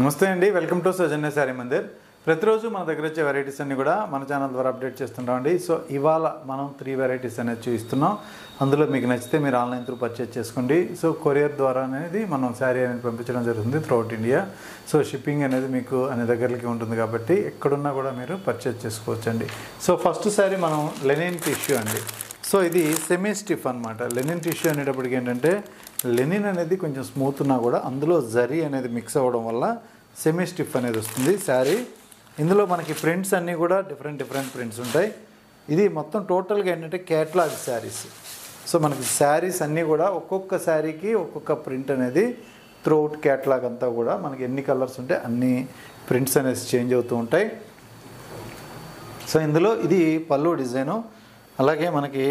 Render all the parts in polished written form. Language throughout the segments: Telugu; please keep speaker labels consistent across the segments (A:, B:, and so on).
A: నమస్తే అండి, వెల్కమ్ టు సౌజన్య శారీ మందిర్. ప్రతిరోజు మన దగ్గర వచ్చే వెరైటీస్ అన్ని కూడా మన ఛానల్ ద్వారా అప్డేట్ చేస్తుంటామండి. సో ఇవాళ మనం 3 వెరైటీస్ అనేది చూపిస్తున్నాం. అందులో మీకు నచ్చితే మీరు ఆన్లైన్ త్రూ పర్చేజ్ చేసుకోండి. సో కొరియర్ ద్వారా అనేది మనం శారీ అనేది పంపించడం జరుగుతుంది త్రూఅవుట్ ఇండియా. సో షిప్పింగ్ అనేది మీకు అన్ని దగ్గరికి ఉంటుంది కాబట్టి ఎక్కడున్నా కూడా మీరు పర్చేజ్ చేసుకోవచ్చండి. సో ఫస్ట్ శారీ మనం లెనిన్ టిష్యూ అండి. సో ఇది సెమీ స్టిఫ్ అనమాట. లెనిన్ టిష్యూ అనేటప్పటికి ఏంటంటే లెనిన్ అనేది కొంచెం స్మూత్ ఉన్నా కూడా అందులో జరీ అనేది మిక్స్ అవ్వడం వల్ల సెమీ స్టిఫ్ అనేది వస్తుంది శారీ. ఇందులో మనకి ప్రింట్స్ అన్నీ కూడా డిఫరెంట్ ప్రింట్స్ ఉంటాయి. ఇది మొత్తం టోటల్గా ఏంటంటే కేటలాగ్ శారీస్. సో మనకి శారీస్ అన్నీ కూడా ఒక్కొక్క శారీకి ఒక్కొక్క ప్రింట్ అనేది త్రూఅవుట్ కేటలాగ్ అంతా కూడా మనకి ఎన్ని కలర్స్ ఉంటే అన్ని ప్రింట్స్ అనేది చేంజ్ అవుతూ ఉంటాయి. సో ఇందులో ఇది పళ్ళు డిజైను, అలాగే మనకి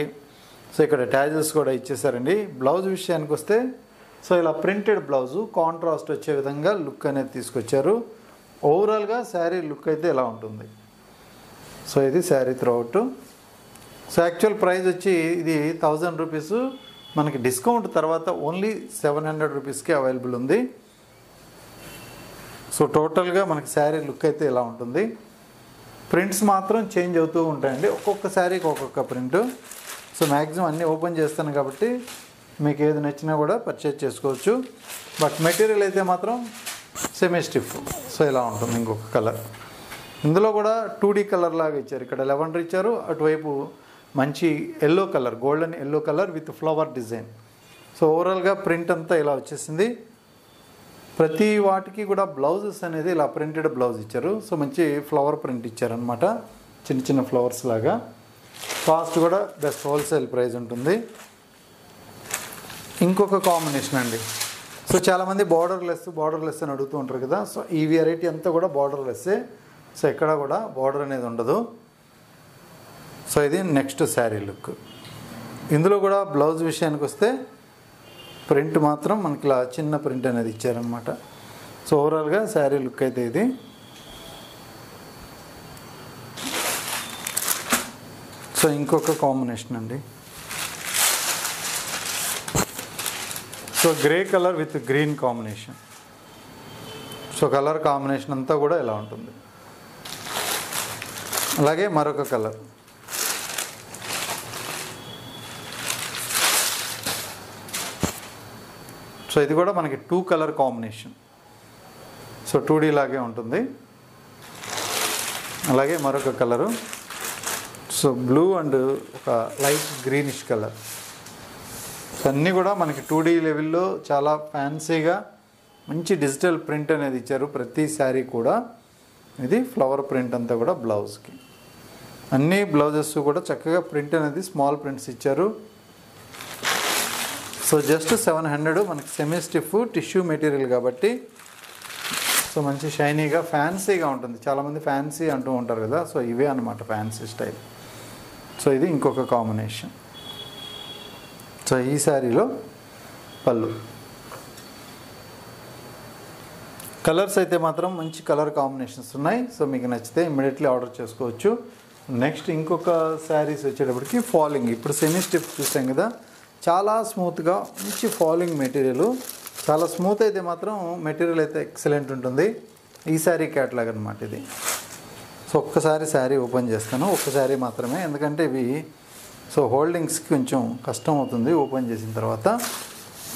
A: సో ఇక్కడ ట్యాజెస్ కూడా ఇచ్చేసారండి. బ్లౌజ్ విషయానికి వస్తే సో ఇలా ప్రింటెడ్ బ్లౌజు కాంట్రాస్ట్ వచ్చే విధంగా లుక్ అనేది తీసుకొచ్చారు. ఓవరాల్గా శారీ లుక్ అయితే ఇలా ఉంటుంది. సో ఇది sari throughout. So actual price వచ్చి ఇది 1000 రూపీస్, మనకి డిస్కౌంట్ తర్వాత ఓన్లీ 700 రూపీస్కి అవైలబుల్ ఉంది. సో టోటల్గా మనకి శారీ లుక్ అయితే ఇలా ఉంటుంది. ప్రింట్స్ మాత్రం చేంజ్ అవుతూ ఉంటాయండి, ఒక్కొక్క శారీకి ఒక్కొక్క ప్రింట్. సో మ్యాక్సిమం అన్నీ ఓపెన్ చేస్తాను కాబట్టి మీకు ఏది నచ్చినా కూడా పర్చేజ్ చేసుకోవచ్చు. బట్ మెటీరియల్ అయితే మాత్రం సెమీ స్టిఫ్. సో ఇలా ఉంటుంది. ఇంకొక కలర్ ఇందులో కూడా 2D కలర్ లాగా ఇచ్చారు. ఇక్కడ లెవెండర్ ఇచ్చారు, అటువైపు మంచి yellow colour, golden yellow colour with flower design. So ఓవరాల్గా ప్రింట్ అంతా ఇలా వచ్చేసింది. ప్రతి వాటికి కూడా బ్లౌజెస్ అనేది ఇలా ప్రింటెడ్ బ్లౌజ్ ఇచ్చారు. సో మంచి ఫ్లవర్ ప్రింట్ ఇచ్చారనమాట, చిన్న ఫ్లవర్స్ లాగా. కాస్ట్ కూడా బెస్ట్ హోల్సేల్ ప్రైస్ ఉంటుంది. ఇంకొక కాంబినేషన్ అండి. సో చాలామంది బార్డర్లెస్ అని అడుగుతూ ఉంటారు కదా. సో ఈ వెరైటీ అంతా కూడా బార్డర్లెస్సే. సో ఎక్కడ కూడా బార్డర్ అనేది ఉండదు. సో ఇది నెక్స్ట్ శారీ లుక్. ఇందులో కూడా బ్లౌజ్ విషయానికి వస్తే ప్రింట్ మాత్రం మనకి ఇలా చిన్న ప్రింట్ అనేది ఇచ్చారనమాట. సో ఓవరాల్గా శారీ లుక్ అయితే ఇది. సో ఇంకొక కాంబినేషన్ అండి. So grey colour with green combination. So colour combination అంతా కూడా ఇలా ఉంటుంది. అలాగే మరొక కలర్. సో ఇది కూడా మనకి 2 కలర్ కాంబినేషన్. సో 2D లాగే ఉంటుంది. అలాగే మరొక కలరు. సో బ్లూ అండ్ ఒక లైట్ గ్రీనిష్ కలర్. సో అన్నీ కూడా మనకి 2D లెవెల్లో చాలా ఫ్యాన్సీగా మంచి డిజిటల్ ప్రింట్ అనేది ఇచ్చారు ప్రతి శారీ కూడా. ఇది ఫ్లవర్ ప్రింట్ అంతా కూడా బ్లౌజ్కి. అన్ని బ్లౌజెస్ కూడా చక్కగా ప్రింట్ అనేది స్మాల్ ప్రింట్స్ ఇచ్చారు. So just 700. మనకి సెమీ స్టిఫ్ టిష్యూ మెటీరియల్ కాబట్టి సో మంచి షైనీగా ఫ్యాన్సీగా ఉంటుంది. చాలామంది ఫ్యాన్సీ అంటూ ఉంటారు కదా. సో ఇవే అనమాట ఫ్యాన్సీ స్టైల్. సో ఇది ఇంకొక కాంబినేషన్. సో ఈ శారీలో పళ్ళు. కలర్స్ అయితే మాత్రం మంచి కలర్ కాంబినేషన్స్ ఉన్నాయి. సో మీకు నచ్చితే ఇమ్మీడియట్లీ ఆర్డర్ చేసుకోవచ్చు. నెక్స్ట్ ఇంకొక శారీస్ వచ్చేటప్పటికి ఫాలింగ్. ఇప్పుడు సెమీ స్టిఫ్ చూసాం కదా, చాలా స్మూత్గా మంచి ఫాలింగ్ మెటీరియల్. చాలా స్మూత్ అయితే మాత్రం మెటీరియల్ అయితే ఎక్సలెంట్ ఉంటుంది. ఈ శారీ క్యాటలాగ్ అనమాట ఇది. సో ఒక్కసారి శారీ ఓపెన్ చేస్తాను, ఒక్క శారీ మాత్రమే, ఎందుకంటే ఇవి సో హోల్డింగ్స్కి కొంచెం కష్టం అవుతుంది ఓపెన్ చేసిన తర్వాత.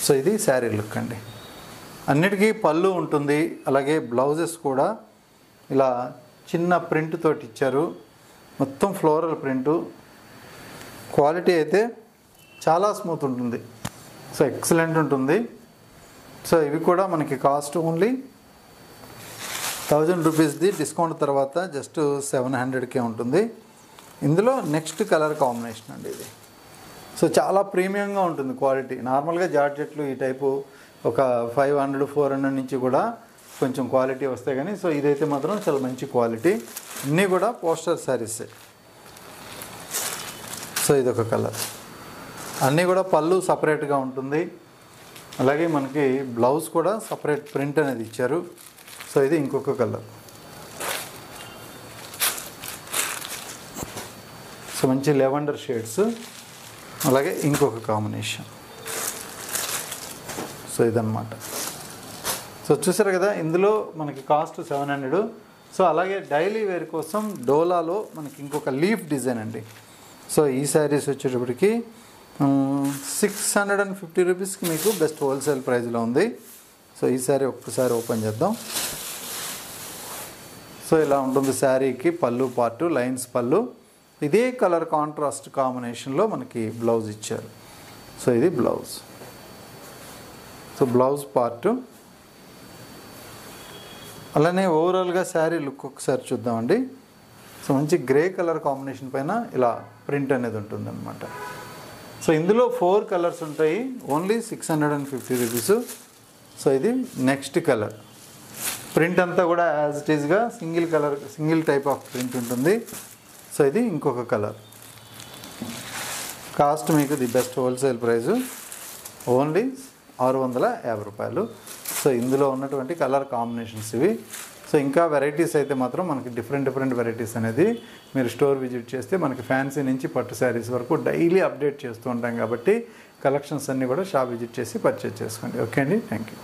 A: సో ఇది శారీ లుక్ అండి. అన్నిటికీ పళ్ళు ఉంటుంది, అలాగే బ్లౌజెస్ కూడా ఇలా చిన్న ప్రింట్ తోటి ఇచ్చారు. మొత్తం ఫ్లోరల్ ప్రింటు. క్వాలిటీ అయితే చాలా స్మూత్ ఉంటుంది. సో ఎక్సలెంట్ ఉంటుంది. సో ఇవి కూడా మనకి కాస్ట్ ఓన్లీ 1000 రూపీస్ది, డిస్కౌంట్ తర్వాత జస్ట్ 700కే ఉంటుంది. ఇందులో నెక్స్ట్ కలర్ కాంబినేషన్ అండి ఇది. సో చాలా ప్రీమియంగా ఉంటుంది క్వాలిటీ. నార్మల్గా జార్జెట్లు ఈ టైపు ఒక 500, 400 నుంచి కూడా కొంచెం క్వాలిటీ వస్తాయి కానీ సో ఇదైతే మాత్రం చాలా మంచి క్వాలిటీ. అన్నీ కూడా పోస్టర్ శారీసే. సో ఇదొక కలర్. అన్నీ కూడా పళ్ళు సపరేట్గా ఉంటుంది, అలాగే మనకి బ్లౌజ్ కూడా సపరేట్ ప్రింట్ అనేది ఇచ్చారు. సో ఇది ఇంకొక కలర్. సో మంచి లెవెండర్ షేడ్స్, అలాగే ఇంకొక కాంబినేషన్. సో ఇదన్నమాట. సో సో చూసారు కదా, ఇందులో మనకి కాస్ట్ 700. సో అలాగే డైలీ వేర్ కోసం డోలాలో మనకి ఇంకొక లీఫ్ డిజైన్ అండి. సో ఈ శారీస్ వచ్చేటప్పటికి 650 రూపీస్కి మీకు బెస్ట్ హోల్సేల్ ప్రైస్లో ఉంది. సో ఈ శారీ ఒక్కసారి ఓపెన్ చేద్దాం. సో ఇలా ఉంటుంది శారీకి పళ్ళు పార్టు, లైన్స్ పళ్ళు. ఇదే కలర్ కాంట్రాస్ట్ కాంబినేషన్లో మనకి బ్లౌజ్ ఇచ్చారు. సో ఇది బ్లౌజ్. So blouse part. అలానే ఓవరాల్గా శారీ లుక్ ఒకసారి చూద్దామండి. సో మంచి గ్రే కలర్ కాంబినేషన్ పైన ఇలా ప్రింట్ అనేది ఉంటుందన్నమాట. సో ఇందులో 4 కలర్స్ ఉంటాయి. Only 650 rupees. సో ఇది నెక్స్ట్ కలర్. ప్రింట్ అంతా కూడా యాజ్ ఇట్ ఈస్గా సింగిల్ టైప్ ఆఫ్ ప్రింట్ ఉంటుంది. సో ఇది ఇంకొక కలర్. కాస్ట్ మీకు the best wholesale price only 650 రూపాయలు. సో ఇందులో ఉన్నటువంటి కలర్ కాంబినేషన్స్ ఇవి. సో ఇంకా వెరైటీస్ అయితే మాత్రం మనకి డిఫరెంట్ వెరైటీస్ అనేది మీరు స్టోర్ విజిట్ చేస్తే మనకి ఫ్యాన్సీ నుంచి పట్టు శారీస్ వరకు డైలీ అప్డేట్ చేస్తూ ఉంటాం కాబట్టి కలెక్షన్స్ అన్నీ కూడా షాప్ విజిట్ చేసి పర్చేజ్ చేసుకోండి. ఓకే అండి, థ్యాంక్ యూ.